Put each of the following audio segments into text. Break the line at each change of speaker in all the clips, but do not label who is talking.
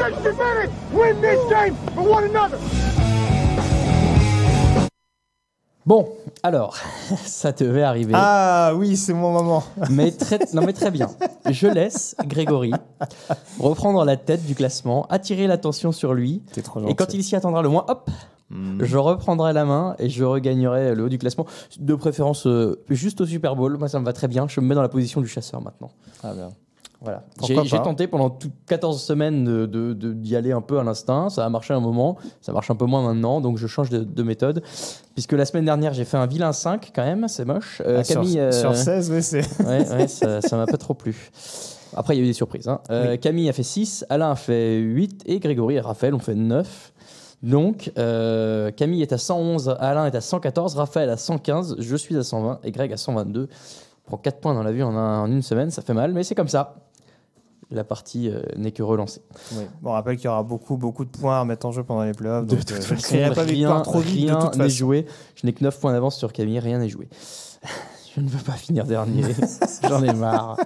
60 minutes. Win this game for one another.
Bon, alors, ça devait arriver.
Ah oui, c'est mon moment.
Mais très bien. Je laisse Grégory reprendre la tête du classement, attirer l'attention sur lui.
T'es trop gentil.
Et quand il s'y attendra le moins, hop, je reprendrai la main et je regagnerai le haut du classement. De préférence, juste au Super Bowl. Moi, ça me va très bien. Je me mets dans la position du chasseur maintenant.
Ah bien.
Voilà.
Pourquoi
J'ai
pas.
tenté pendant 14 semaines d'y aller un peu à l'instinct. Ça a marché un moment. Ça marche un peu moins maintenant. Donc, je change de méthode. Puisque la semaine dernière, j'ai fait un vilain 5 quand même. C'est moche. Camille,
sur 16, oui, c'est...
ouais, ça m'a pas trop plu. Après, il y a eu des surprises. Hein.
Oui.
Camille a fait 6, Alain a fait 8 et Grégory et Raphaël ont fait 9. Donc, Camille est à 111, Alain est à 114, Raphaël à 115, je suis à 120 et Greg à 122. Il prend 4 points dans la vue en une semaine, ça fait mal, mais c'est comme ça. La partie n'est que relancée.
Oui. Bon, on rappelle qu'il y aura beaucoup de points à mettre en jeu pendant les playoffs.
De
Donc,
toute
je ne
façon,
crierai pas victoire trop vite de
rien
toute
n'est
façon.
joué. Je n'ai que 9 points d'avance sur Camille, rien n'est joué. Je ne veux pas finir dernier. J'en ai marre.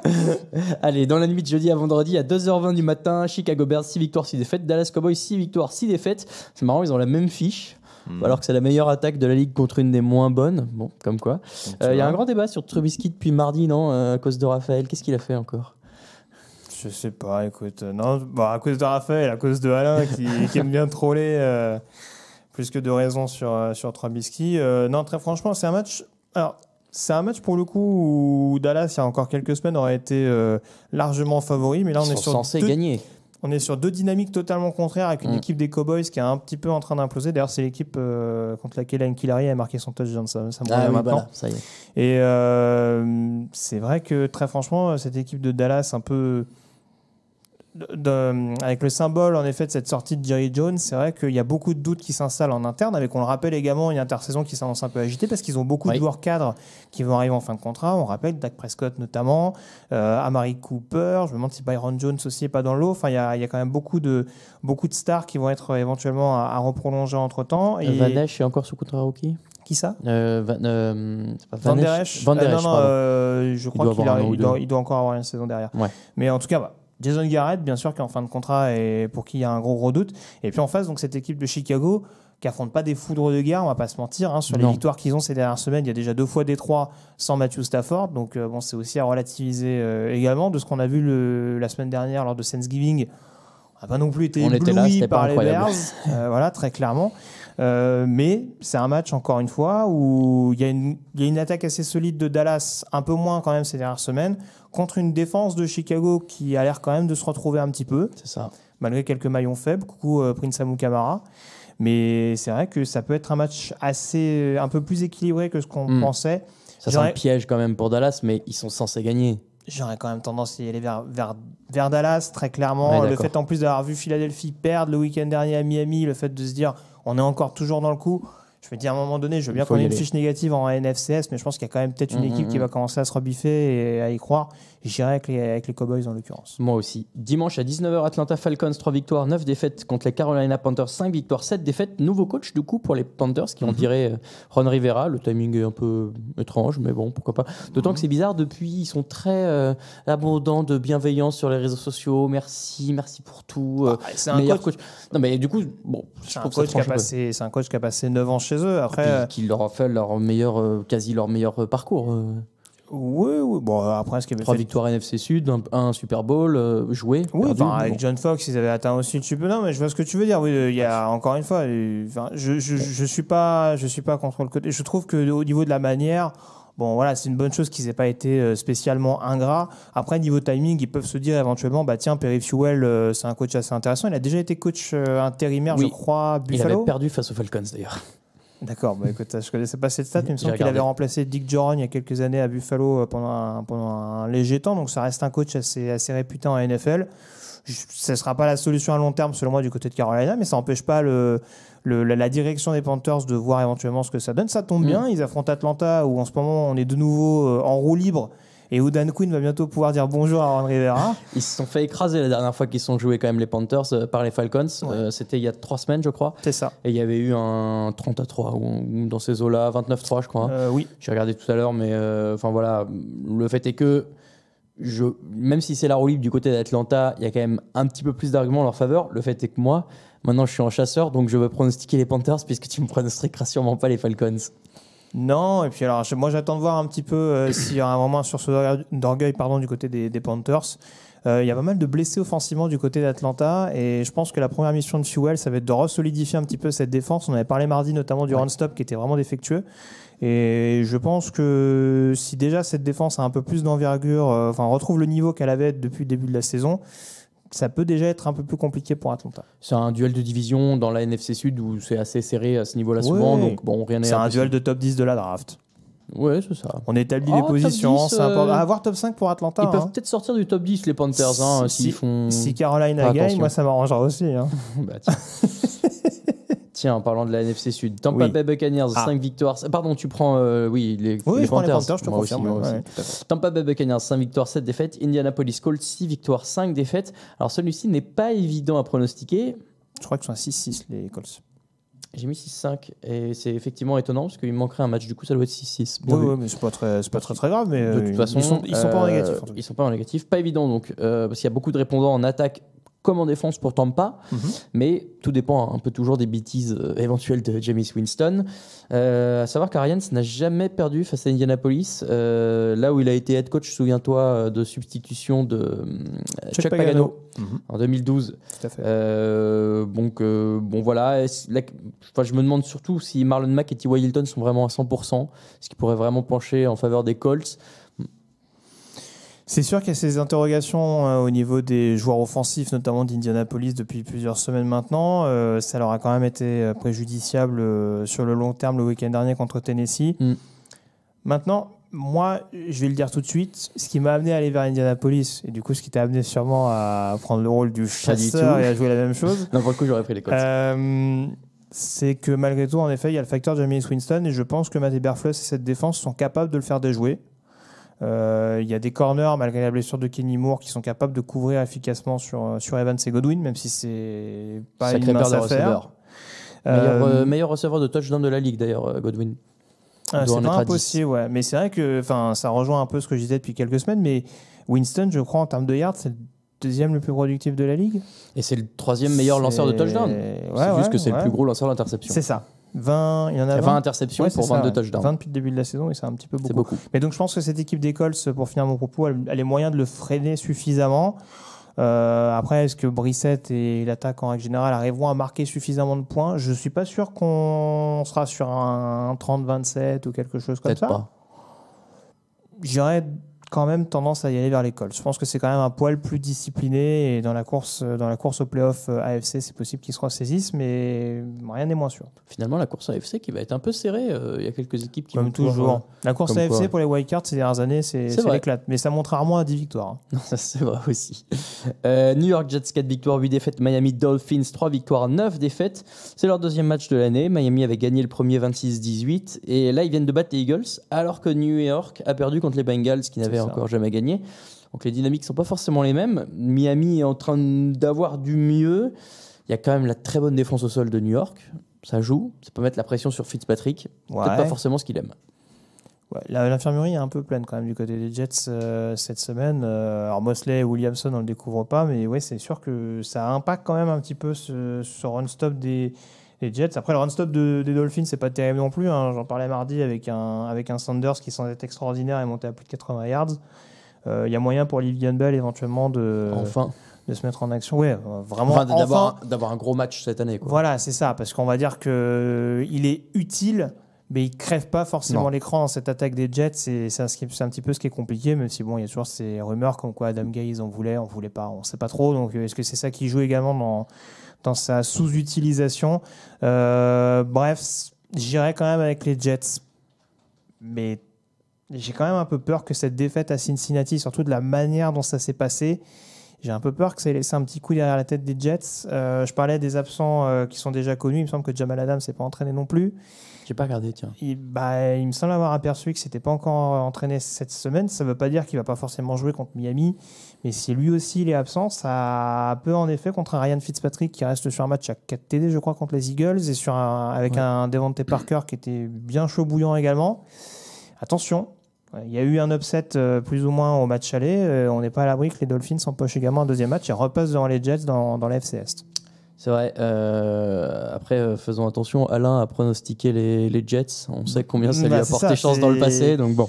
Allez, dans la nuit de jeudi à vendredi, à 2h20 du matin, Chicago Bears 6 victoires, 6 défaites. Dallas Cowboys 6 victoires, 6 défaites. C'est marrant, ils ont la même fiche. Alors que c'est la meilleure attaque de la ligue contre une des moins bonnes. Bon, comme quoi. Il y a un grand débat sur Trubisky depuis mardi, non, à cause de Raphaël. Qu'est-ce qu'il a fait encore ?
Je sais pas, écoute. Non, bon, à cause de Raphaël, à cause de Alain qui aime bien troller plus que de raison sur Trubisky. Non, très franchement, c'est un match. Alors, c'est un match pour le coup où Dallas, il y a encore quelques semaines, aurait été largement favori. Mais là,
Ils sont censés gagner.
On est sur deux dynamiques totalement contraires avec une équipe des Cowboys qui est un petit peu en train d'imploser. D'ailleurs, c'est l'équipe contre laquelle Ian Hillary a marqué son touchdown. Ça me revient maintenant.
Voilà, ça y est.
Et c'est vrai que très franchement, cette équipe de Dallas, un peu avec le symbole en effet de cette sortie de Jerry Jones, c'est vrai qu'il y a beaucoup de doutes qui s'installent en interne, avec, on le rappelle également, une intersaison qui s'annonce un peu agitée parce qu'ils ont beaucoup de joueurs cadres qui vont arriver en fin de contrat. On rappelle Dak Prescott notamment, Amari Cooper, je me demande si Byron Jones aussi n'est pas dans l'eau. Enfin, il y a quand même beaucoup de stars qui vont être éventuellement à reprolonger entre-temps. Et
Van Esch est encore sous contrat rookie.
qui ça?
C'est pas
Van Der Esch.
Van Der Esch,
non,
pardon.
je crois qu'il doit encore avoir une saison derrière.
Ouais.
Mais en tout cas, Jason Garrett, bien sûr, qui est en fin de contrat et pour qui il y a un gros doute. Et puis en face, donc, cette équipe de Chicago qui affronte pas des foudres de guerre, on va pas se mentir. Hein, sur les victoires qu'ils ont ces dernières semaines, il y a déjà 2 fois Détroit sans Matthew Stafford. Donc bon, c'est aussi à relativiser également de ce qu'on a vu la semaine dernière lors de Thanksgiving. On n'a pas non plus été ébloui par les Bears. Voilà, très clairement. Mais c'est un match, encore une fois, où il y a une attaque assez solide de Dallas, un peu moins quand même ces dernières semaines, contre une défense de Chicago qui a l'air quand même de se retrouver un petit peu.
C'est ça.
Malgré quelques maillons faibles. Coucou Prince Amukamara. Mais c'est vrai que ça peut être un match un peu plus équilibré que ce qu'on pensait.
Ça sent un piège quand même pour Dallas, mais ils sont censés gagner.
J'aurais quand même tendance à y aller vers Dallas, très clairement.
Ouais,
le fait en plus d'avoir vu Philadelphie perdre le week-end dernier à Miami, le fait de se dire on est encore toujours dans le coup. Je me dis à un moment donné, je veux bien qu'on ait une fiche négative en NFCS, mais je pense qu'il y a quand même peut-être une équipe qui va commencer à se rebiffer et à y croire. J'irai avec les Cowboys en l'occurrence.
Moi aussi. Dimanche à 19h, Atlanta Falcons, 3 victoires, 9 défaites contre les Carolina Panthers, 5 victoires, 7 défaites. Nouveau coach du coup pour les Panthers qui ont viré Ron Rivera. Le timing est un peu étrange, mais bon, pourquoi pas. D'autant que c'est bizarre, depuis, ils sont très abondants de bienveillance sur les réseaux sociaux. Merci pour tout.
C'est un
meilleur coach. Non, mais du coup, bon,
c'est un coach qui a passé 9 ans chez eux. Après,
qui leur a fait quasi leur meilleur parcours.
Oui. Bon, après, ce qu'il avait
3
fait.
victoires NFC Sud, un Super Bowl joué.
Oui,
perdu,
avec John Fox, ils avaient atteint aussi le Super Bowl. Non, mais je vois ce que tu veux dire. Oui, il y a encore une fois, je suis pas contre le côté. Je trouve que au niveau de la manière, bon, voilà, c'est une bonne chose qu'ils aient pas été spécialement ingrats. Après, niveau timing, ils peuvent se dire éventuellement, tiens, Perry Fewell, c'est un coach assez intéressant. Il a déjà été coach intérimaire, je crois, Buffalo.
Il avait perdu face aux Falcons d'ailleurs.
D'accord, écoute, je connaissais pas cette stat, mais il me semble qu'il avait remplacé Dick Joran il y a quelques années à Buffalo pendant un léger temps, donc ça reste un coach assez réputé en NFL. Ce ne sera pas la solution à long terme selon moi du côté de Carolina, mais ça n'empêche pas la direction des Panthers de voir éventuellement ce que ça donne. Ça tombe bien, ils affrontent Atlanta où en ce moment on est de nouveau en roue libre. Et où Dan Quinn va bientôt pouvoir dire bonjour à Ron Rivera.
Ils se sont fait écraser la dernière fois qu'ils sont joués quand même les Panthers par les Falcons. Ouais. C'était il y a 3 semaines, je crois.
C'est ça.
Et il y avait eu un 30-3 ou dans ces eaux-là, 29-3, je crois.
Oui.
J'ai regardé tout à l'heure, mais enfin voilà. Le fait est que même si c'est la roue libre du côté d'Atlanta, il y a quand même un petit peu plus d'arguments en leur faveur. Le fait est que moi, maintenant, je suis en chasseur, donc je veux pronostiquer les Panthers puisque tu me pronostiqueras sûrement pas les Falcons.
Non, et puis alors, moi j'attends de voir un petit peu s'il y a un moment sur ce d'orgueil du côté des Panthers. Il y a pas mal de blessés offensivement du côté d'Atlanta et je pense que la première mission de Sewell, ça va être de resolidifier un petit peu cette défense. On avait parlé mardi notamment du run-stop qui était vraiment défectueux. Et je pense que si déjà cette défense a un peu plus d'envergure, retrouve le niveau qu'elle avait depuis le début de la saison, ça peut déjà être un peu plus compliqué pour Atlanta.
C'est un duel de division dans la NFC Sud où c'est assez serré à ce niveau-là souvent. Donc bon, rien n'est
C'est un duel de top 10 de la draft.
Ouais, c'est ça.
On établit les positions. 10, avoir top 5 pour Atlanta.
Ils peuvent peut-être sortir du top 10, les Panthers,
si Carolina gagne, moi ça m'arrangera aussi.
Bah, tiens, en parlant de la NFC Sud, Tampa Bay Buccaneers, 5 victoires. Pardon, tu prends les Panthers.
Je te confirme.
Moi aussi. Tampa Bay Buccaneers, 5 victoires, 7 défaites. Indianapolis Colts, 6 victoires, 5 défaites. Alors celui-ci n'est pas évident à pronostiquer.
Je crois qu'ils sont à 6-6, les Colts.
J'ai mis 6-5 et c'est effectivement étonnant parce qu'il me manquerait un match. Du coup, ça doit être 6-6.
Oui, mais c'est pas très grave. Mais
de toute façon,
ils sont pas en négatif.
Ils sont pas en négatif. Pas évident donc, parce qu'il y a beaucoup de répondants en attaque comme en défense pour Tampa, mais tout dépend un peu toujours des bêtises éventuelles de Jameis Winston. À savoir qu'Arians n'a jamais perdu face à Indianapolis, là où il a été head coach, souviens-toi, de substitution de Chuck Pagano en 2012.
Tout à fait.
Bon voilà, je me demande surtout si Marlon Mack et T.Y. Hilton sont vraiment à 100%, ce qui pourrait vraiment pencher en faveur des Colts.
C'est sûr qu'il y a ces interrogations au niveau des joueurs offensifs, notamment d'Indianapolis depuis plusieurs semaines maintenant. Ça leur a quand même été préjudiciable sur le long terme le week-end dernier contre Tennessee. Maintenant, moi, je vais le dire tout de suite, ce qui m'a amené à aller vers Indianapolis, et du coup ce qui t'a amené sûrement à prendre le rôle du chasseur et à jouer la même chose.
Non, pour le coup, j'aurais pris les Colts.
C'est que malgré tout, en effet, il y a le facteur Jameis Winston, et je pense que Matt Eberflus et cette défense sont capables de le faire déjouer. Il y a des corners, malgré la blessure de Kenny Moore, qui sont capables de couvrir efficacement sur Evans et Godwin, même si c'est pas
sacré
une mince affaire.
Meilleur receveur de touchdown de la ligue, d'ailleurs, Godwin.
C'est pas impossible, ouais. Mais c'est vrai que ça rejoint un peu ce que je disais depuis quelques semaines, mais Winston, je crois, en termes de yards, c'est le deuxième le plus productif de la ligue.
Et c'est le troisième meilleur lanceur de touchdown. C'est juste que c'est le plus gros lanceur d'interception.
C'est ça. 20, il y en a
20 interceptions pour 22 touchdowns.
20 depuis le début de la saison et c'est un petit peu beaucoup. Mais donc je pense que cette équipe des Colts, pour finir mon propos, elle a les moyens de le freiner suffisamment. Après, est-ce que Brissett et l'attaque en règle générale arriveront à marquer suffisamment de points? Je ne suis pas sûr qu'on sera sur un 30-27 ou quelque chose comme ça.
Peut-être pas.
J'aurais quand même tendance à y aller vers les Colts. Je pense que c'est quand même un poil plus discipliné et dans la course au playoff AFC, c'est possible qu'ils se ressaisissent, mais rien n'est moins sûr.
Finalement, la course AFC qui va être un peu serrée. Il y a quelques équipes qui
comme
vont
toujours. La course AFC pour les wildcards ces dernières années, c'est l'éclate. Mais ça montre rarement à 10 victoires.
Ça, c'est vrai aussi. New York Jets, 4 victoires, 8 défaites. Miami Dolphins, 3 victoires, 9 défaites. C'est leur deuxième match de l'année. Miami avait gagné le premier 26-18. Et là, ils viennent de battre les Eagles, alors que New York a perdu contre les Bengals, qui n'avaient encore jamais gagné. Donc les dynamiques ne sont pas forcément les mêmes. Miami est en train d'avoir du mieux. Il y a quand même la très bonne défense au sol de New York. Ça joue. Ça peut mettre la pression sur Fitzpatrick. Peut-être pas forcément ce qu'il aime.
Ouais, l'infirmerie est un peu pleine quand même du côté des Jets cette semaine. Alors Mosley et Williamson, on ne le découvre pas, mais ouais, c'est sûr que ça impacte quand même un petit peu ce run-stop des Jets. Après, le run-stop des Dolphins, c'est pas terrible non plus. J'en parlais mardi avec un Sanders qui semble être extraordinaire et monté à plus de 80 yards. Il y a moyen pour Livian Bell éventuellement de se mettre en action. Ouais, vraiment.
D'avoir un gros match cette année.
Voilà, c'est ça, parce qu'on va dire qu'il est utile, mais il ne crève pas forcément l'écran dans cette attaque des Jets. C'est un petit peu ce qui est compliqué, même si bon, il y a toujours ces rumeurs comme quoi Adam Gase on voulait pas, on ne sait pas trop. Donc est-ce que c'est ça qui joue également dans sa sous-utilisation? Bref, j'irai quand même avec les Jets, mais j'ai quand même un peu peur que cette défaite à Cincinnati, surtout de la manière dont ça s'est passé, j'ai un peu peur que ça ait laissé un petit coup derrière la tête des Jets. Je parlais des absents qui sont déjà connus. Il me semble que Jamal Adams s'est pas entraîné non plus.
J'ai pas regardé, tiens.
Il me semble avoir aperçu que c'était pas encore entraîné cette semaine. Ça veut pas dire qu'il va pas forcément jouer contre Miami, mais si lui aussi il est absent, ça peut en effet contre un Ryan Fitzpatrick qui reste sur un match à 4 TD, je crois, contre les Eagles, et avec un Devontae Parker qui était bien chaud bouillant également. Attention, Il y a eu un upset plus ou moins au match aller. On n'est pas à l'abri que les Dolphins empochent également un deuxième match et repassent devant les Jets dans la FC Est.
C'est vrai. Après, faisons attention. Alain a pronostiqué les Jets. On sait combien ça lui a porté chance dans le passé. Donc bon,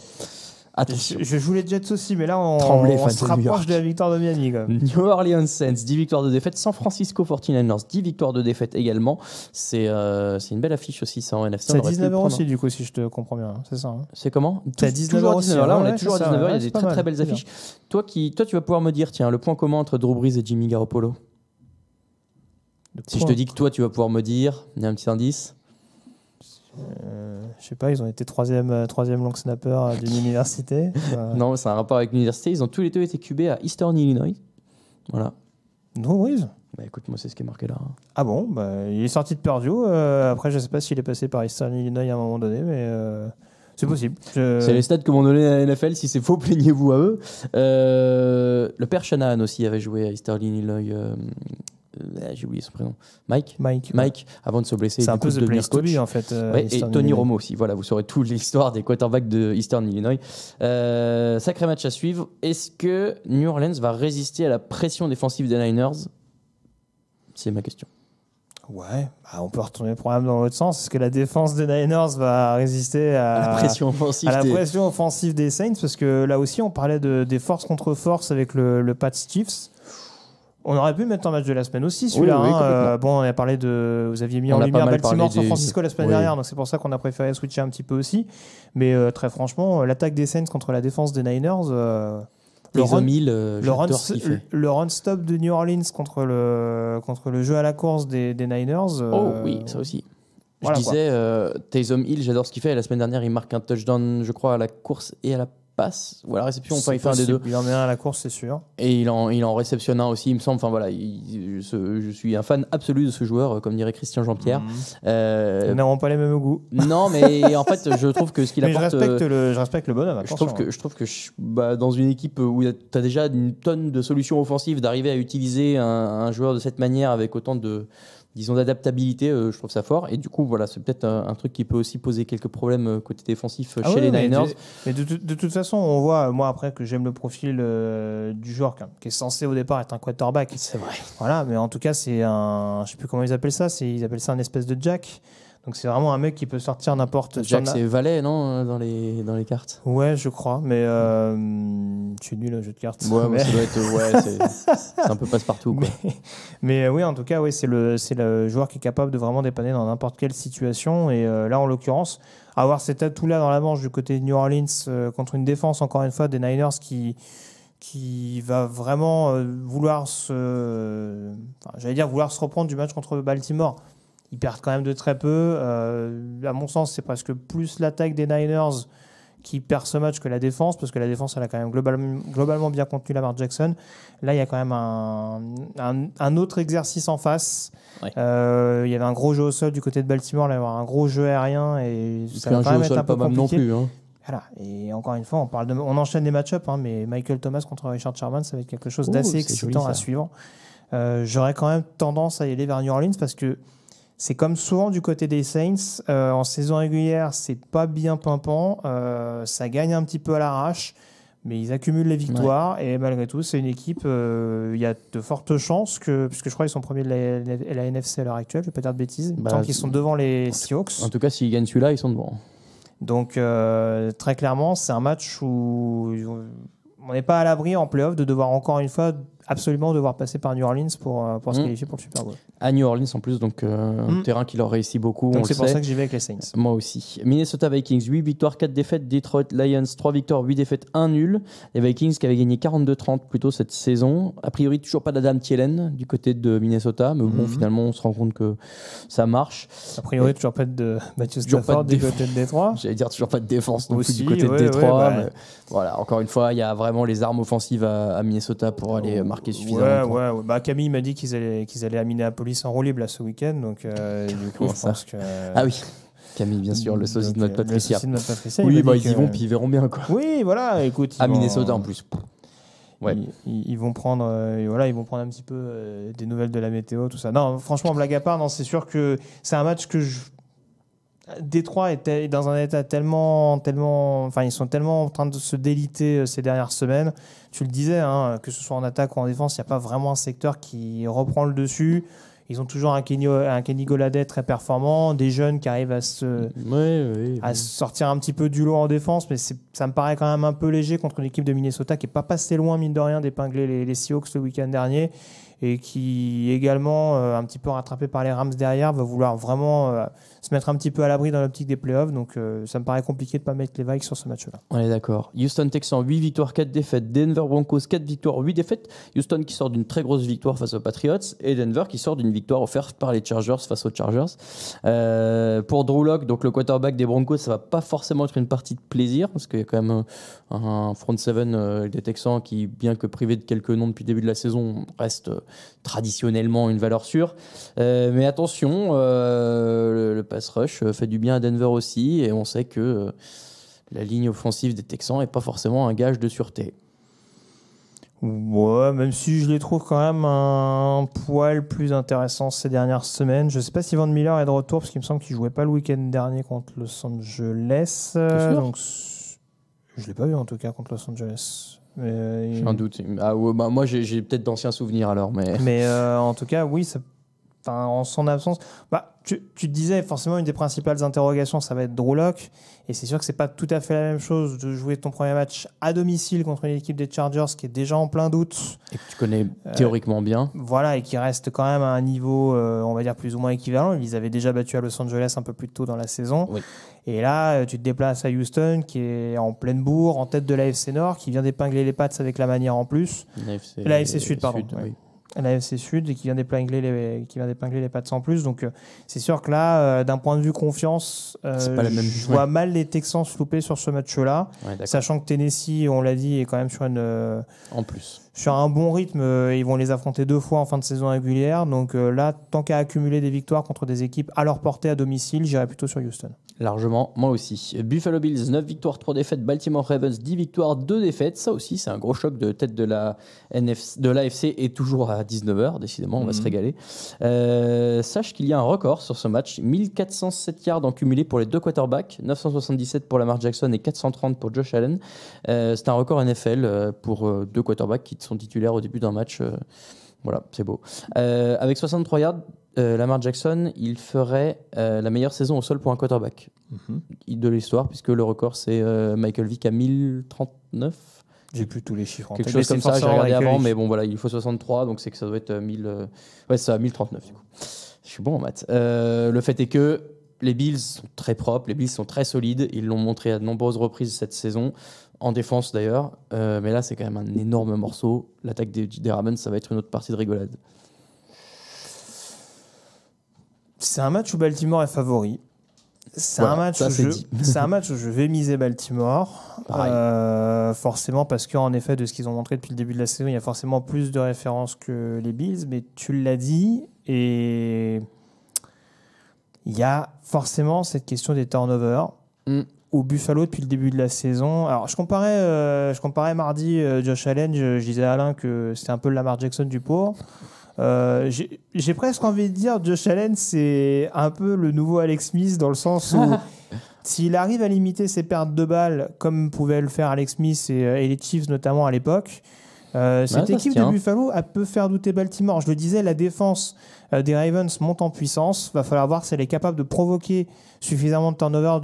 attention.
Je joue les Jets aussi, mais là, on se
de New York.
rapproche de la victoire de Miami. Quand même.
New Orleans Saints, 10 victoires de défaite. San Francisco 49ers, 10 victoires de défaite également. C'est une belle affiche aussi, ça en NFC.
C'est à 19h aussi, du coup, si je te comprends bien. C'est ça. Hein.
C'est comment
C'est à 19h
toujours à 19h. Là, on est toujours à 19h. Il y a des très
très
belles affiches. Toi, tu vas pouvoir me dire, tiens, le point commun entre Drew Brees et Jimmy Garoppolo. Si je te dis que toi, tu vas pouvoir me dire, il y a un petit indice.
Je sais pas, ils ont été troisième long snapper d'une université.
Non, c'est un rapport avec l'université. Ils ont tous les deux été QB à Eastern Illinois. Voilà.
Drew Brees.
Bah écoute, moi c'est ce qui est marqué là.
Ah bon, il est sorti de Purdue. Après, je sais pas s'il est passé par Eastern Illinois à un moment donné, mais c'est possible.
C'est les stats que m'ont donné la NFL. Si c'est faux, plaignez-vous à eux. Le père Shanahan aussi avait joué à Eastern Illinois. J'ai oublié son prénom. Mike, avant de se blesser.
C'est un peu the place to be en fait.
Et Tony Romo aussi. Voilà, vous saurez toute l'histoire des quarterbacks de Eastern Illinois. Sacré match à suivre. Est-ce que New Orleans va résister à la pression défensive des Niners? C'est ma question.
Ouais, on peut retourner le problème dans l'autre sens. Est-ce que la défense des Niners va résister à la pression offensive des Saints? Parce que là aussi, on parlait des forces contre forces avec le Pats Chiefs. On aurait pu mettre en match de la semaine aussi, celui-là.
Oui,
bon, on a parlé vous aviez mis en lumière Baltimore, San Francisco la semaine dernière, donc c'est pour ça qu'on a préféré switcher un petit peu aussi. Mais très franchement, l'attaque des Saints contre la défense des Niners, le run stop de New Orleans contre le jeu à la course des Niners.
Oui, ça aussi.
Voilà,
je disais, Taysom Hill, j'adore ce qu'il fait. La semaine dernière, il marque un touchdown, je crois, à la course et à la passe ou à la réception. Enfin, il fait un des deux.
Il en met un à la course, c'est sûr.
Et il en réceptionne un aussi, il me semble. Enfin voilà, je suis un fan absolu de ce joueur, comme dirait Christian Jean-Pierre.
Nous n'avons pas les mêmes goûts.
Non, mais en fait, je trouve que ce qu'il apporte.
Je respecte le bonhomme.
Je trouve que dans une équipe où tu as déjà une tonne de solutions offensives, d'arriver à utiliser un joueur de cette manière avec autant d'adaptabilité, je trouve ça fort. Et du coup, voilà, c'est peut-être un truc qui peut aussi poser quelques problèmes côté défensif chez les Niners.
Mais de toute façon, on voit, moi après que j'aime le profil du joueur qui est censé au départ être un quarterback.
C'est vrai.
Voilà, mais en tout cas, c'est je sais plus comment ils appellent ça, ils appellent ça un espèce de jack. Donc c'est vraiment un mec qui peut sortir n'importe.
Jack, c'est Valet, non, dans les cartes.
Ouais, je crois, mais je suis nul au jeu de cartes.
Ouais, mais ça doit être, c'est un peu passe-partout, quoi.
Mais oui, en tout cas, c'est le joueur qui est capable de vraiment dépanner dans n'importe quelle situation. Et là, en l'occurrence, avoir cet atout-là dans la manche du côté de New Orleans contre une défense, encore une fois, des Niners qui va vraiment vouloir se reprendre du match contre Baltimore. Ils perdent quand même de très peu. À mon sens, c'est presque plus l'attaque des Niners qui perd ce match que la défense, parce que la défense, elle a quand même globalement bien contenu Lamar Jackson. Là, il y a quand même un autre exercice en face. Ouais. Il y avait un gros jeu au sol du côté de Baltimore, il va y avoir un gros jeu aérien, et ça va quand même être un peu compliqué. Non plus, hein. Voilà. Et encore une fois, on enchaîne les match-ups, mais Michael Thomas contre Richard Sherman, ça va être quelque chose d'assez excitant à suivre. J'aurais quand même tendance à y aller vers New Orleans, parce que c'est comme souvent du côté des Saints, en saison régulière, c'est pas bien pimpant, ça gagne un petit peu à l'arrache, mais ils accumulent les victoires, et malgré tout, c'est une équipe, il y a de fortes chances puisque je crois qu'ils sont premiers de la NFC à l'heure actuelle, je vais pas dire de bêtises, tant qu'ils sont devant les Seahawks.
En tout cas, s'ils gagnent celui-là, ils sont devant.
Donc, très clairement, c'est un match où on n'est pas à l'abri en play-off de devoir encore une fois absolument devoir passer par New Orleans pour se qualifier pour le Super Bowl.
À New Orleans en plus, donc un terrain qui leur réussit beaucoup.
Donc c'est pour ça que j'y vais avec les Saints.
Moi aussi. Minnesota Vikings, 8 victoires, 4 défaites. Detroit Lions, 3 victoires, 8 défaites, 1 nul. Les Vikings qui avaient gagné 42-30 plutôt cette saison. A priori, toujours pas d'Adam Thielen du côté de Minnesota, mais bon, finalement, on se rend compte que ça marche.
A priori, toujours pas de Matthew Stafford du côté de Détroit.
J'allais dire toujours pas de défense non plus du côté de Détroit. Mais voilà, encore une fois, il y a vraiment les armes offensives à Minnesota pour aller marquer suffisamment.
Ouais. Camille m'a dit qu'ils allaient à Minneapolis en roue libre là, ce week-end, donc du coup, je pense que.
Ah oui. Camille, bien sûr, le sosie de notre Patricia.
Oui,
ils y vont, puis ils verront bien, quoi.
Oui, voilà, écoute.
À Minnesota en plus.
Ouais. Ils vont prendre, ils vont prendre un petit peu des nouvelles de la météo, tout ça. Non, franchement, blague à part, non, c'est sûr que c'est un match que Détroit est dans un état tellement, enfin, ils sont tellement en train de se déliter ces dernières semaines. Tu le disais, hein, que ce soit en attaque ou en défense, il n'y a pas vraiment un secteur qui reprend le dessus. Ils ont toujours un Kenny Golladay très performant, des jeunes qui arrivent à se sortir un petit peu du lot en défense, mais ça me paraît quand même un peu léger contre une équipe de Minnesota qui n'est pas passé loin, mine de rien, d'épingler les Seahawks le week-end dernier et qui également, un petit peu rattrapé par les Rams derrière, va vouloir vraiment se mettre un petit peu à l'abri dans l'optique des playoffs. Donc ça me paraît compliqué de ne pas mettre les Vikings sur ce match-là.
On est d'accord. Houston Texans, 8 victoires, 4 défaites. Denver Broncos, 4 victoires, 8 défaites. Houston qui sort d'une très grosse victoire face aux Patriots et Denver qui sort d'une victoire offerte par les Chargers face aux Chargers. Pour Drew Lock, donc le quarterback des Broncos, ça va pas forcément être une partie de plaisir parce qu'il y a quand même un front seven des Texans qui, bien que privé de quelques noms depuis le début de la saison, reste traditionnellement une valeur sûre. Mais attention, le pass rush fait du bien à Denver aussi et on sait que la ligne offensive des Texans n'est pas forcément un gage de sûreté.
Ouais, même si je les trouve quand même un poil plus intéressants ces dernières semaines. Je ne sais pas si Von Miller est de retour parce qu'il me semble qu'il ne jouait pas le week-end dernier contre Los Angeles. Donc, je ne l'ai pas vu en tout cas contre Los Angeles.
J'ai un doute. Moi, j'ai peut-être d'anciens souvenirs alors.
Mais en tout cas, oui, en son absence, tu te disais forcément une des principales interrogations, ça va être Drew Lock. Et c'est sûr que c'est pas tout à fait la même chose de jouer ton premier match à domicile contre une équipe des Chargers qui est déjà en plein doute.
Et que tu connais théoriquement bien.
Voilà, et qui reste quand même à un niveau, on va dire, plus ou moins équivalent. Ils avaient déjà battu à Los Angeles un peu plus tôt dans la saison. Oui. Et là, tu te déplaces à Houston, qui est en pleine bourre, en tête de l'AFC Nord, qui vient d'épingler les Pats avec la manière en plus. L'AFC Sud, pardon. Oui. L'AFC Sud et qui vient d'épingler les Pats en plus. Donc, c'est sûr que là, d'un point de vue confiance, je vois mal les Texans se louper sur ce match-là. Ouais, sachant que Tennessee, on l'a dit, est quand même sur un bon rythme. Ils vont les affronter 2 fois en fin de saison régulière. Donc là, tant qu'à accumuler des victoires contre des équipes à leur portée à domicile, j'irais plutôt sur Houston.
Largement, moi aussi. Buffalo Bills, 9 victoires, 3 défaites. Baltimore Ravens, 10 victoires, 2 défaites. Ça aussi, c'est un gros choc de tête de l'AFC et toujours à 19h. Décidément, on va se régaler. Sache qu'il y a un record sur ce match. 1407 yards en cumulé pour les 2 quarterbacks, 977 pour Lamar Jackson et 430 pour Josh Allen. C'est un record NFL pour 2 quarterbacks qui sont titulaires au début d'un match. Voilà, c'est beau. Avec 63 yards, Lamar Jackson, il ferait la meilleure saison au sol pour un quarterback de l'histoire, puisque le record, c'est Michael Vick à 1039.
J'ai plus tous les chiffres en
tête. Quelque chose comme ça, j'ai regardé avant, mais bon, voilà, il faut 63, donc c'est que ça doit être 1039 du coup. Je suis bon en maths. Le fait est que les Bills sont très propres, les Bills sont très solides, ils l'ont montré à de nombreuses reprises cette saison. En défense d'ailleurs, mais là c'est quand même un énorme morceau. L'attaque des Ravens, ça va être une autre partie de rigolade.
C'est un match où Baltimore est favori. C'est un match où je vais miser Baltimore. Forcément, parce qu'en effet, de ce qu'ils ont montré depuis le début de la saison, il y a forcément plus de références que les Bills. Mais tu l'as dit, et il y a forcément cette question des turnovers. Au Buffalo depuis le début de la saison. Alors, je comparais mardi Josh Allen. Je disais à Alain que c'était un peu le Lamar Jackson du pauvre. J'ai presque envie de dire Josh Allen, c'est un peu le nouveau Alex Smith dans le sens où s'il arrive à limiter ses pertes de balles comme pouvait le faire Alex Smith et les Chiefs notamment à l'époque, cette équipe de Buffalo peut faire douter Baltimore. Je le disais, la défense des Ravens monte en puissance. Va falloir voir si elle est capable de provoquer suffisamment de turnover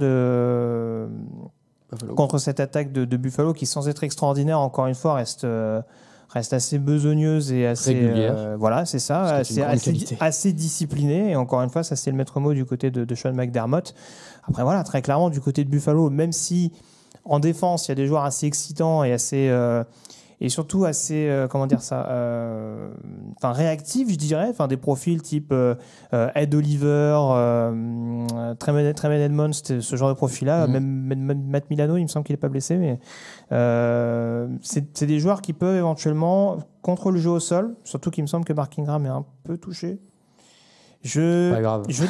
contre cette attaque de Buffalo qui, sans être extraordinaire, encore une fois, reste assez besogneuse et assez
régulière.
Voilà, c'est ça, assez disciplinée. Et encore une fois, ça c'est le maître mot du côté de Sean McDermott. Après voilà, très clairement du côté de Buffalo, même si en défense il y a des joueurs assez excitants et assez et surtout assez réactifs, je dirais, des profils type Ed Oliver, Tremaine Edmonds, ce genre de profil-là, même Matt Milano, il me semble qu'il n'est pas blessé, mais c'est des joueurs qui peuvent éventuellement contre le jeu au sol, surtout qu'il me semble que Mark Ingram est un peu touché. Je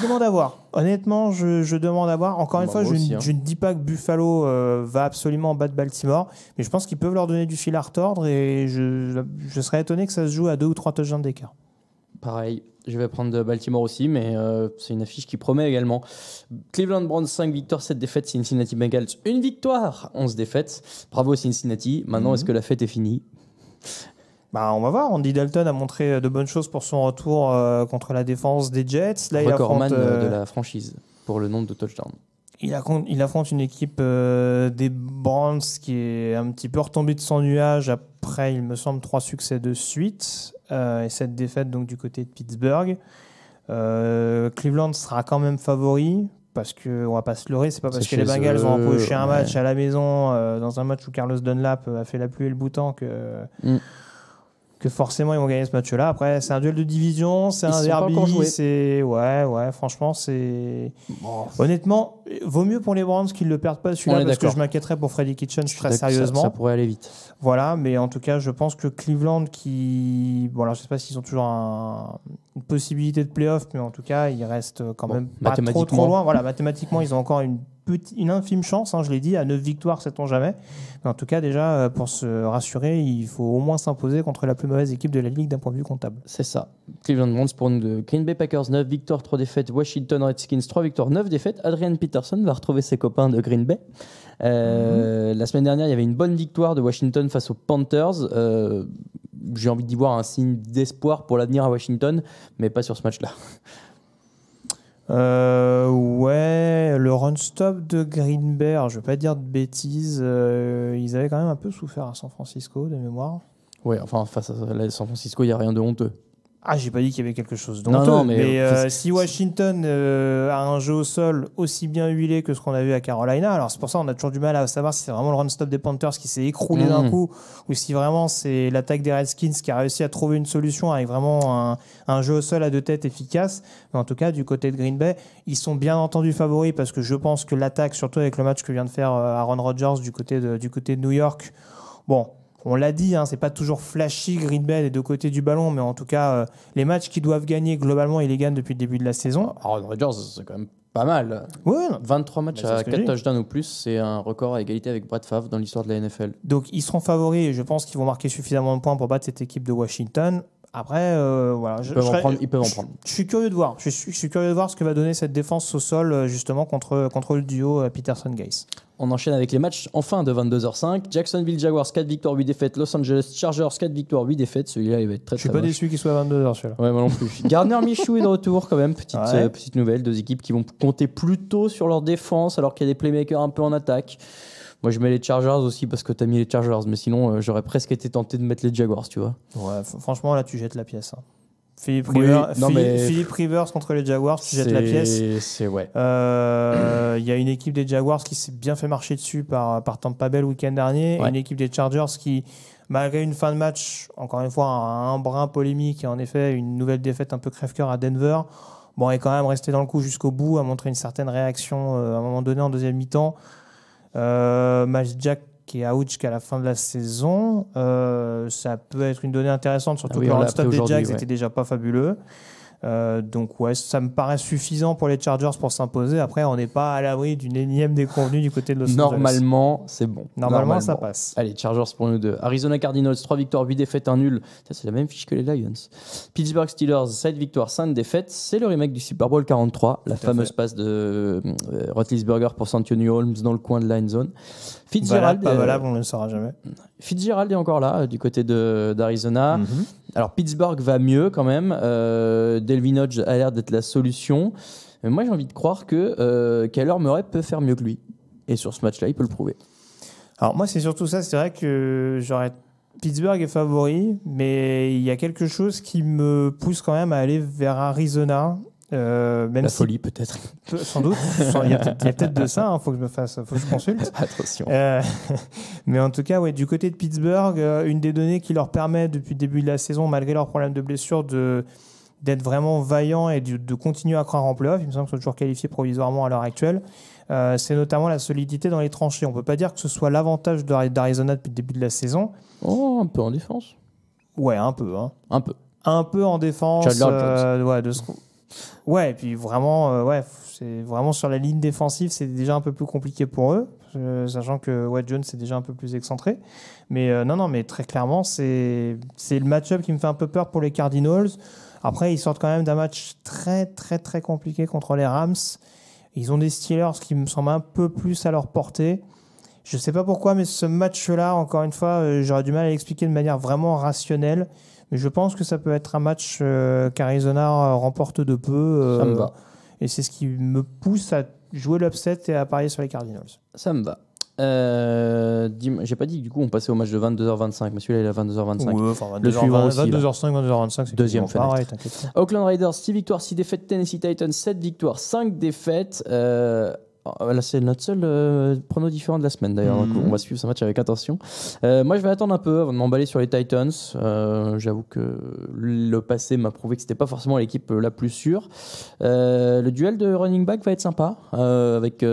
demande à voir. Honnêtement, je demande à voir. Encore une fois, je ne dis pas que Buffalo va absolument battre Baltimore, mais je pense qu'ils peuvent leur donner du fil à retordre et je serais étonné que ça se joue à 2 ou 3 touchdowns d'écart.
Pareil, je vais prendre Baltimore aussi, mais c'est une affiche qui promet également. Cleveland Browns, 5 victoires, 7 défaites. Cincinnati Bengals, 1 victoire, 11 défaites. Bravo Cincinnati. Maintenant, est-ce que la fête est finie ?
On va voir. Andy Dalton a montré de bonnes choses pour son retour contre la défense des Jets. Là,
recordman de la franchise pour le nombre de touchdowns.
Il affronte une équipe des Browns qui est un petit peu retombée de son nuage après, il me semble, 3 succès de suite et cette défaite donc du côté de Pittsburgh. Cleveland sera quand même favori parce que on va pas se leurrer, c'est pas parce que les Bengals ont empoché un match à la maison dans un match où Carlos Dunlap a fait la pluie et le beau temps que forcément ils vont gagner ce match-là. Après, c'est un duel de division, c'est un derby, franchement, c'est honnêtement, vaut mieux pour les Browns qu'ils le perdent pas celui-là parce que je m'inquiéterais pour Freddie Kitchens très sérieusement.
Ça pourrait aller vite.
Voilà, mais en tout cas, je pense que Cleveland alors je sais pas s'ils ont toujours une possibilité de play-off, mais en tout cas, ils restent quand même pas trop loin. Voilà, mathématiquement, ils ont encore une infime chance, je l'ai dit, à 9 victoires, sait-on jamais. Mais en tout cas, déjà, pour se rassurer, il faut au moins s'imposer contre la plus mauvaise équipe de la Ligue d'un point de vue comptable.
C'est ça. Cleveland Browns pour nous de Green Bay Packers, 9 victoires, 3 défaites. Washington Redskins, 3 victoires, 9 défaites. Adrian Peterson va retrouver ses copains de Green Bay. La semaine dernière, il y avait une bonne victoire de Washington face aux Panthers. J'ai envie d'y voir un signe d'espoir pour l'avenir à Washington, mais pas sur ce match-là.
Le run-stop de Green Bay, alors je ne vais pas dire de bêtises, ils avaient quand même un peu souffert à San Francisco de mémoire.
Ouais, enfin face à San Francisco, il n'y a rien de honteux.
Ah, j'ai pas dit qu'il y avait quelque chose d'honteux, mais si Washington a un jeu au sol aussi bien huilé que ce qu'on a vu à Carolina, alors c'est pour ça qu'on a toujours du mal à savoir si c'est vraiment le run-stop des Panthers qui s'est écroulé d'un coup ou si vraiment c'est l'attaque des Redskins qui a réussi à trouver une solution avec vraiment un jeu au sol à 2 têtes efficace. Mais en tout cas, du côté de Green Bay, ils sont bien entendu favoris parce que je pense que l'attaque, surtout avec le match que vient de faire Aaron Rodgers du côté de New York, on l'a dit, c'est pas toujours flashy Green Bay des 2 côtés du ballon, mais en tout cas, les matchs qu'ils doivent gagner, globalement, ils les gagnent depuis le début de la saison.
Aaron Rodgers, c'est quand même pas mal.
Ouais,
23 matchs à 4 touchdowns ou plus, c'est un record à égalité avec Brett Favre dans l'histoire de la NFL.
Donc, ils seront favoris et je pense qu'ils vont marquer suffisamment de points pour battre cette équipe de Washington. Après,
ils peuvent en prendre.
Je suis curieux de voir. Je suis curieux de voir ce que va donner cette défense au sol, justement, contre le duo Peterson-Gase.
On enchaîne avec les matchs enfin de 22h05. Jacksonville Jaguars, 4 victoires, 8 défaites. Los Angeles Chargers, 4 victoires, 8 défaites. Celui-là, il va être très, très
Je suis pas déçu qu'il soit à 22h, celui-là.
Ouais, moi non plus. Gardner Minshew est de retour, quand même. Petite nouvelle. 2 équipes qui vont compter plutôt sur leur défense, alors qu'il y a des playmakers un peu en attaque. Moi, je mets les Chargers aussi parce que tu as mis les Chargers. Mais sinon, j'aurais presque été tenté de mettre les Jaguars, tu vois.
Ouais, franchement, là, tu jettes la pièce. Philippe Rivers contre les Jaguars, tu jettes la pièce. Il y a une équipe des Jaguars qui s'est bien fait marcher dessus par Tampa Bay le week-end dernier. Ouais. Et une équipe des Chargers qui, malgré une fin de match, encore une fois, un brin polémique et en effet une nouvelle défaite un peu crève-cœur à Denver, est quand même resté dans le coup jusqu'au bout, a montré une certaine réaction à un moment donné en deuxième mi-temps. Miles Jack qui est out jusqu'à la fin de la saison, ça peut être une donnée intéressante, surtout que le run-stop des Jags n'était déjà pas fabuleux. Donc ça me paraît suffisant pour les Chargers pour s'imposer. Après, on n'est pas à l'abri d'une énième déconvenue du côté de Los Angeles.
Normalement, c'est bon.
Normalement, ça passe.
Allez, Chargers pour nous deux. Arizona Cardinals, 3 victoires, 8 défaites, 1 nul. Ça, c'est la même fiche que les Lions. Pittsburgh Steelers, 7 victoires, 5 défaites. C'est le remake du Super Bowl 43, la fameuse passe de Roethlisberger pour Santonio Holmes dans le coin de la end zone.
Fitzgerald, pas valable, on ne le saura jamais.
Fitzgerald est encore là, du côté d'Arizona. Alors, Pittsburgh va mieux quand même. Delvin Hodge a l'air d'être la solution. Mais moi, j'ai envie de croire que Kyler Murray peut faire mieux que lui. Et sur ce match-là, il peut le prouver.
Alors, moi, c'est surtout ça. C'est vrai que Pittsburgh est favori, mais il y a quelque chose qui me pousse quand même à aller vers Arizona.
Folie peut-être.
Sans doute. Il y a peut-être de ça. Faut que je consulte.
Attention.
Mais en tout cas, du côté de Pittsburgh, une des données qui leur permet depuis le début de la saison, malgré leurs problèmes de blessure, d'être vraiment vaillants et de continuer à croire en play-off. Il me semble qu'ils sont toujours qualifiés provisoirement à l'heure actuelle. C'est notamment la solidité dans les tranchées. On ne peut pas dire que ce soit l'avantage d'Arizona depuis le début de la saison.
Oh, un peu en défense.
Ouais, un peu. Un peu en défense. Et puis vraiment, c'est vraiment sur la ligne défensive, c'est déjà un peu plus compliqué pour eux, sachant que Jones est déjà un peu plus excentré. Mais mais très clairement, c'est le match-up qui me fait un peu peur pour les Cardinals. Après, ils sortent quand même d'un match très, très, très compliqué contre les Rams. Ils ont des Steelers qui me semblent un peu plus à leur portée. Je ne sais pas pourquoi, mais ce match-là, encore une fois, j'aurais du mal à l'expliquer de manière vraiment rationnelle. Mais je pense que ça peut être un match qu'Arizona remporte de peu.
Ça me va.
Et c'est ce qui me pousse à jouer l'upset et à parier sur les Cardinals.
Ça me va. J'ai pas dit que du coup on passait au match de 22h25, mais celui-là il est à 22h25.
Ouais, enfin,
Le suivant aussi.
22h05, 22h25, c'est
deuxième
quasiment pareil,
fenêtre.
t'inquiète pas.
Oakland Raiders, 6 victoires, 6 défaites. Tennessee Titans, 7 victoires, 5 défaites. Là, c'est notre seul prono différent de la semaine d'ailleurs. Donc, on va suivre ce match avec attention. Moi, je vais attendre un peu avant de m'emballer sur les Titans. J'avoue que le passé m'a prouvé que c'était pas forcément l'équipe la plus sûre. Le duel de running back va être sympa avec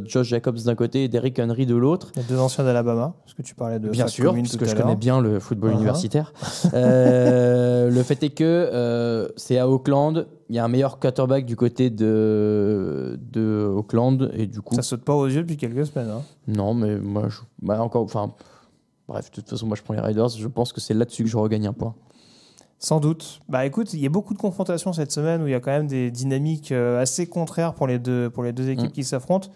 Josh Jacobs d'un côté et Derrick Henry de l'autre.
Les deux anciens d'Alabama, parce que tu parlais de
Bien
Fat
sûr,
Commune
parce
tout
que
à
je
l'heure.
connais bien le football universitaire. Le fait est que c'est à Auckland. Il y a un meilleur quarterback du côté de Auckland et du coup.
Ça saute pas aux yeux depuis quelques semaines. Hein.
Non, mais moi, bref, de toute façon, moi je prends les Raiders. Je pense que c'est là-dessus que je regagne un point.
Sans doute. Bah écoute, il y a beaucoup de confrontations cette semaine où il y a quand même des dynamiques assez contraires pour les deux équipes qui s'affrontent.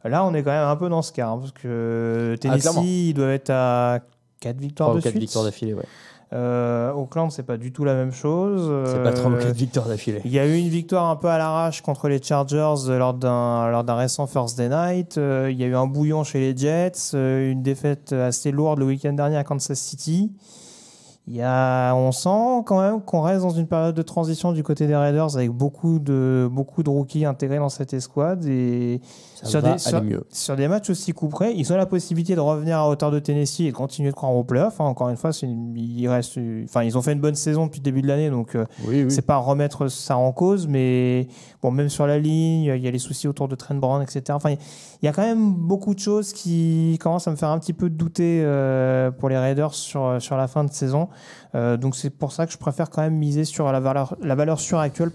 Là, on est quand même un peu dans ce cas, hein, parce que Tennessee, ils doivent être à 4 victoires de
4
suite.
victoires d'affilée, ouais.
Auckland, c'est pas du tout la même chose.
C'est pas 3 ou 4 victoires d'affilée.
Il y a eu une victoire un peu à l'arrache contre les Chargers lors d'un récent First Day Night. Il y a eu un bouillon chez les Jets, une défaite assez lourde le week-end dernier à Kansas City. On sent quand même qu'on reste dans une période de transition du côté des Raiders avec beaucoup de rookies intégrés dans cette escouade et sur des matchs aussi coup près, ils ont la possibilité de revenir à hauteur de Tennessee et de continuer de croire aux playoffs. Hein. Encore une fois, ils ont fait une bonne saison depuis le début de l'année, donc c'est pas remettre ça en cause, mais bon, même sur la ligne, il y a les soucis autour de Trent Brown, etc. Enfin, il y a quand même beaucoup de choses qui commencent à me faire un petit peu douter pour les Raiders sur la fin de saison. Donc c'est pour ça que je préfère quand même miser sur la valeur sûre actuelle,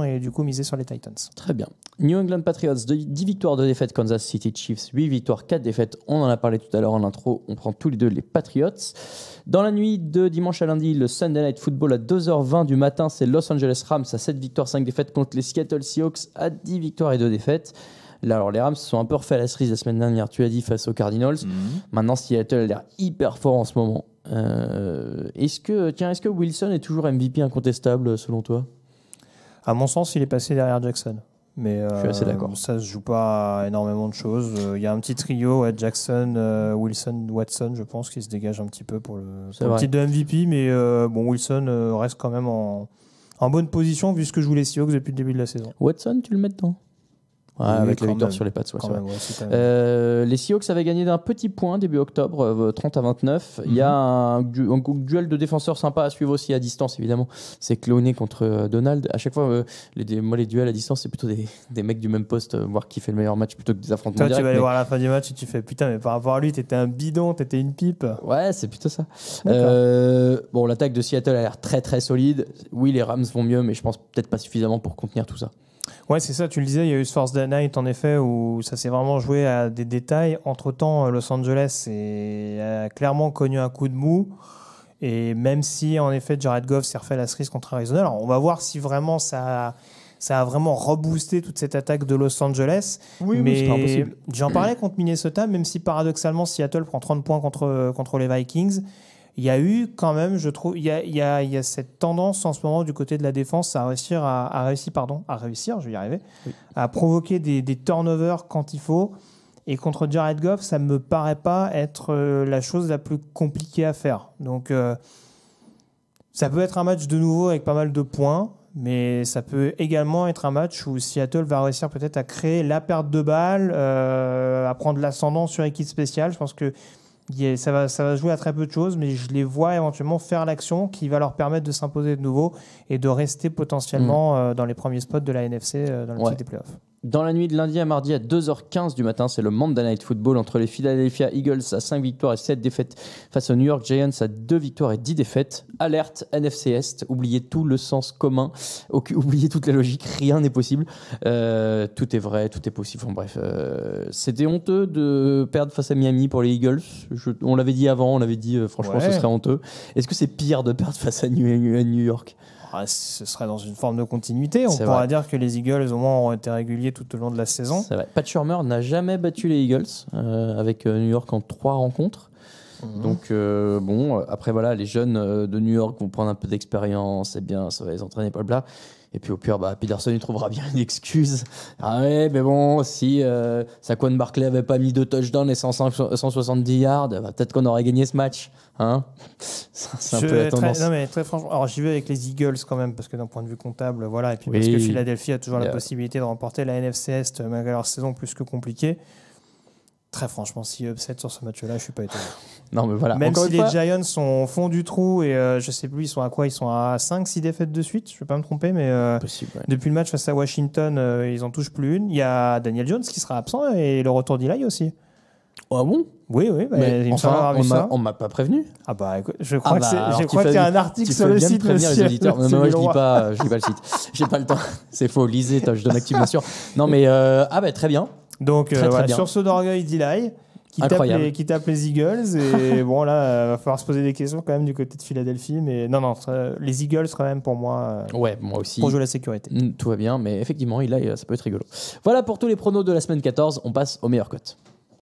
et du coup miser sur les Titans.
Très bien. New England Patriots, 10 victoires, 2 défaites. Kansas City Chiefs, 8 victoires, 4 défaites. On en a parlé tout à l'heure en intro. On prend tous les deux les Patriots. Dans la nuit de dimanche à lundi, le Sunday Night Football à 2h20 du matin, c'est Los Angeles Rams à 7 victoires, 5 défaites contre les Seattle Seahawks à 10 victoires et 2 défaites. Là, alors les Rams se sont un peu refait à la cerise la semaine dernière, tu as dit, face aux Cardinals. Maintenant, Seattle a l'air hyper fort en ce moment. Est-ce que Wilson est toujours MVP incontestable selon toi ?
À mon sens, il est passé derrière Jackson. Mais
je suis assez d'accord.
Ça se joue pas à énormément de choses. Il y a un petit trio, Jackson, Wilson, Watson, je pense, qui se dégage un petit peu pour le titre de MVP. Mais Wilson reste quand même en bonne position vu ce que jouent les Seahawks depuis le début de la saison.
Watson, tu le mets dedans ? Ouais, avec la victoire sur les Pats. Les Seahawks avaient gagné d'un petit point début octobre, 30-29. Il y a un duel de défenseurs sympa à suivre aussi à distance, évidemment. C'est Clowney contre Donald. À chaque fois, les duels à distance, c'est plutôt des mecs du même poste, voir qui fait le meilleur match plutôt que des affrontements directs.
Tu vas aller voir à la fin du match et tu fais putain, mais par rapport à lui, t'étais un bidon, t'étais une pipe.
Ouais, c'est plutôt ça. L'attaque de Seattle a l'air très très solide. Oui, les Rams vont mieux, mais je pense peut-être pas suffisamment pour contenir tout ça.
Ouais, c'est ça, tu le disais, il y a eu ce First Day Night en effet où ça s'est vraiment joué à des détails. Entre-temps, Los Angeles a clairement connu un coup de mou. Et même si en effet Jared Goff s'est refait la cerise contre Arizona, alors on va voir si vraiment ça a vraiment reboosté toute cette attaque de Los Angeles.
Oui, mais c'est pas impossible.
J'en parlais contre Minnesota, même si paradoxalement Seattle prend 30 points contre les Vikings. Il y a eu quand même, je trouve, il y a cette tendance en ce moment du côté de la défense à réussir, je vais y arriver, à provoquer des turnovers quand il faut. Et contre Jared Goff, ça ne me paraît pas être la chose la plus compliquée à faire. Donc, ça peut être un match de nouveau avec pas mal de points, mais ça peut également être un match où Seattle va réussir peut-être à créer la perte de balles, à prendre l'ascendant sur équipe spéciale. Je pense que ça va jouer à très peu de choses, mais je les vois éventuellement faire l'action qui va leur permettre de s'imposer de nouveau et de rester potentiellement dans les premiers spots de la NFC dans le titre des playoffs.
Dans la nuit de lundi à mardi à 2h15 du matin, c'est le Monday Night Football entre les Philadelphia Eagles à 5 victoires et 7 défaites face aux New York Giants à 2 victoires et 10 défaites. Alerte NFC Est, oubliez tout le sens commun, oubliez toute la logique, rien n'est possible. Tout est vrai, tout est possible. Enfin, bref, c'était honteux de perdre face à Miami pour les Eagles. On l'avait dit avant, franchement ce serait honteux. Est-ce que c'est pire de perdre face à New York ?
Ce serait dans une forme de continuité. On
C'est
pourra
vrai.
dire que les Eagles, au moins, auront été réguliers tout au long de la saison.
C'est vrai. Pat Shurmur n'a jamais battu les Eagles avec New York en 3 rencontres. Donc, après, voilà, les jeunes de New York vont prendre un peu d'expérience, c'est bien, ça va les entraîner, blablabla. Et puis, au pire, Peterson, il trouvera bien une excuse. Ah ouais, mais bon, si Saquon Barkley avait pas mis 2 touchdowns et 170 yards, peut-être qu'on aurait gagné ce match. Hein, c'est un peu la tendance.
Très franchement, alors j'y vais avec les Eagles quand même, parce que d'un point de vue comptable, voilà, et puis
Oui.
parce que Philadelphie a toujours la possibilité de remporter la NFC Est malgré leur saison plus que compliquée. Très franchement, si upset sur ce match-là, je suis pas étonné.
Non, mais voilà.
Même
Encore
si
une
les
fois,
Giants sont au fond du trou et je sais plus, ils sont à quoi? Ils sont à 5-6 défaites de suite, je vais pas me tromper, mais
possible, ouais.
depuis le match face à Washington, ils en touchent plus une. Il y a Daniel Jones qui sera absent et le retour d'Eli aussi.
Ah bon?
Oui,
Mais
il me semble avoir vu ça.
on m'a pas prévenu.
Ah bah écoute, je crois
alors,
qu'il y a un article sur le site.
prévenir les auditeurs.
Monsieur
Non, moi, je
Leroy.
lis pas le site. J'ai pas le temps. C'est faux. Lisez, je donne active, bien sûr. Non, mais très bien.
Donc
Très, très bien.
sur ce d'orgueil d'Eli qui tape les Eagles et bon là va falloir se poser des questions quand même du côté de Philadelphie, mais non les Eagles quand même pour moi
Ouais, moi aussi.
pour jouer la sécurité.
Tout va bien, mais effectivement, ça peut être rigolo. Voilà pour tous les pronos de la semaine 14. On passe aux meilleures cotes.